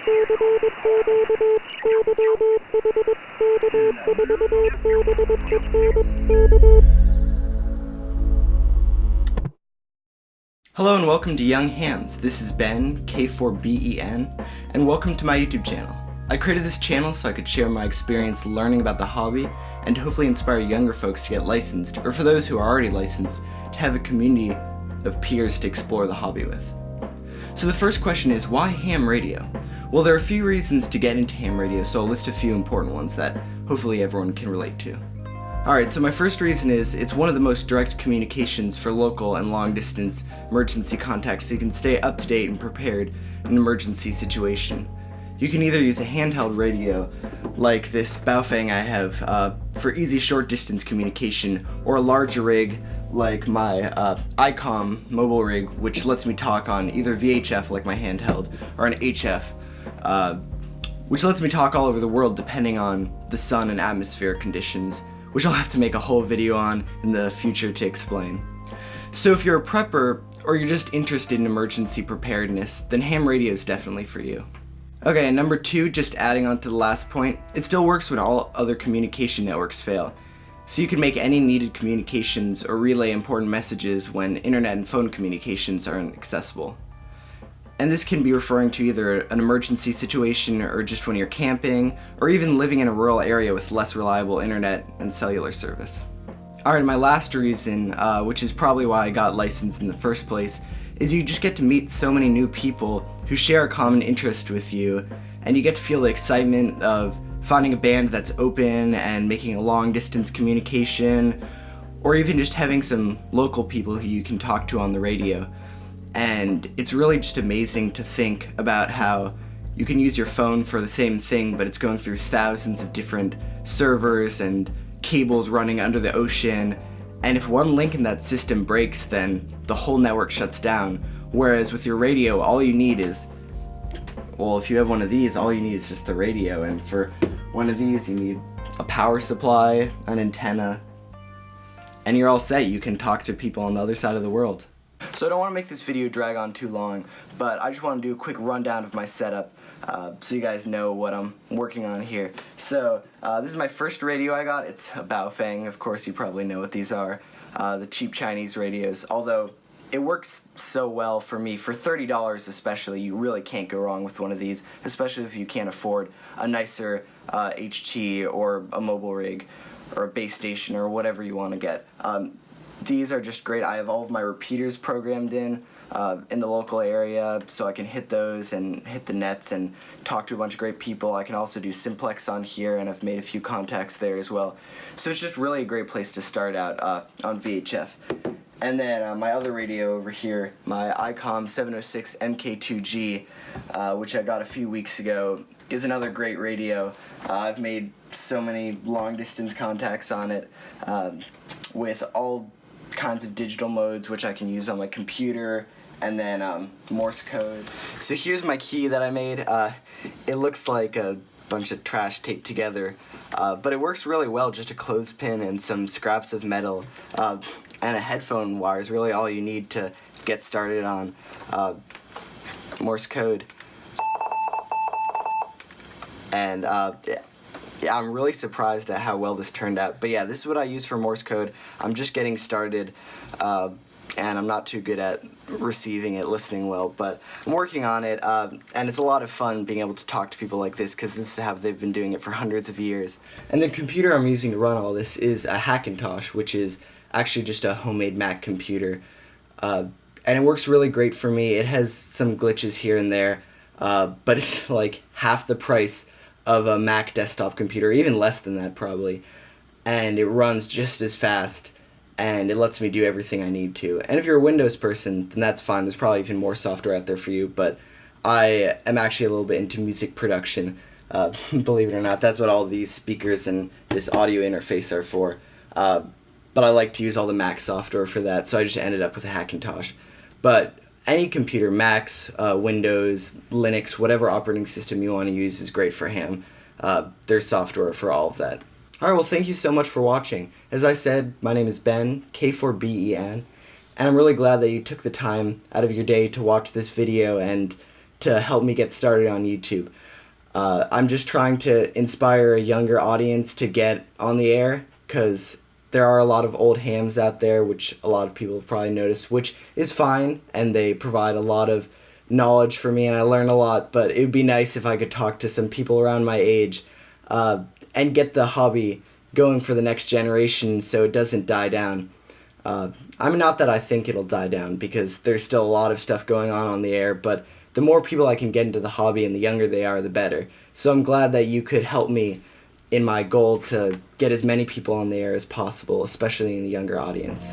Hello and welcome to Young Hams. This is Ben, K4BEN, and welcome to my YouTube channel. I created this channel so I could share my experience learning about the hobby and hopefully inspire younger folks to get licensed, or for those who are already licensed, to have a community of peers to explore the hobby with. So the first question is, why ham radio? Well, there are a few reasons to get into ham radio, so I'll list a few important ones that hopefully everyone can relate to. Alright, so my first reason is it's one of the most direct communications for local and long distance emergency contacts, so you can stay up to date and prepared in an emergency situation. You can either use a handheld radio like this Baofeng I have for easy short distance communication, or a larger rig like my ICOM mobile rig, which lets me talk on either VHF like my handheld or an HF, which lets me talk all over the world depending on the sun and atmospheric conditions, which I'll have to make a whole video on in the future to explain. So if you're a prepper or you're just interested in emergency preparedness, then ham radio is definitely for you. Okay, and number two, just adding on to the last point, it still works when all other communication networks fail. So you can make any needed communications or relay important messages when internet and phone communications aren't accessible. And this can be referring to either an emergency situation or just when you're camping, or even living in a rural area with less reliable internet and cellular service. Alright, my last reason, which is probably why I got licensed in the first place, is you just get to meet so many new people who share a common interest with you, and you get to feel the excitement of finding a band that's open and making a long distance communication, or even just having some local people who you can talk to on the radio. And it's really just amazing to think about how you can use your phone for the same thing, but it's going through thousands of different servers and cables running under the ocean, and if one link in that system breaks, then the whole network shuts down. Whereas with your radio, all you need is, well, if you have one of these, all you need is just the radio, and for one of these you need a power supply, an antenna, and you're all set. You can talk to people on the other side of the world. So I don't want to make this video drag on too long, but I just want to do a quick rundown of my setup so you guys know what I'm working on here. So this is my first radio I got. It's a Baofeng. Of course you probably know what these are, the cheap Chinese radios, although it works so well for me. For $30 especially, you really can't go wrong with one of these, especially if you can't afford a nicer HT or a mobile rig or a base station or whatever you want to get. These are just great. I have all of my repeaters programmed in the local area, so I can hit those and hit the nets and talk to a bunch of great people. I can also do simplex on here, and I've made a few contacts there as well. So it's just really a great place to start out on VHF. And then my other radio over here, my ICOM 706 MK2G, which I got a few weeks ago, is another great radio. I've made so many long distance contacts on it with all kinds of digital modes which I can use on my computer, and then Morse code. So here's my key that I made. It looks like a bunch of trash taped together, but it works really well. Just a clothespin and some scraps of metal and a headphone wire is really all you need to get started on Morse code. And yeah, I'm really surprised at how well this turned out. But yeah, this is what I use for Morse code. I'm just getting started, and I'm not too good at receiving it, listening well, but I'm working on it, and it's a lot of fun being able to talk to people like this, because this is how they've been doing it for hundreds of years. And the computer I'm using to run all this is a Hackintosh, which is actually just a homemade Mac computer, and it works really great for me. It has some glitches here and there, but it's like half the price of a Mac desktop computer, even less than that probably, and it runs just as fast, and it lets me do everything I need to. And if you're a Windows person, then that's fine. There's probably even more software out there for you, but I am actually a little bit into music production, believe it or not. That's what all these speakers and this audio interface are for, but I like to use all the Mac software for that, so I just ended up with a Hackintosh. But any computer, Macs, Windows, Linux, whatever operating system you want to use is great for ham. There's software for all of that. Alright, well, thank you so much for watching. As I said, my name is Ben, K4BEN, and I'm really glad that you took the time out of your day to watch this video and to help me get started on YouTube. I'm just trying to inspire a younger audience to get on the air, because there are a lot of old hams out there, which a lot of people have probably noticed, which is fine, and they provide a lot of knowledge for me, and I learn a lot, but it would be nice if I could talk to some people around my age and get the hobby going for the next generation so it doesn't die down. I mean, not that I think it'll die down, because there's still a lot of stuff going on the air, but the more people I can get into the hobby and the younger they are, the better. So I'm glad that you could help me in my goal to get as many people on the air as possible, especially in the younger audience.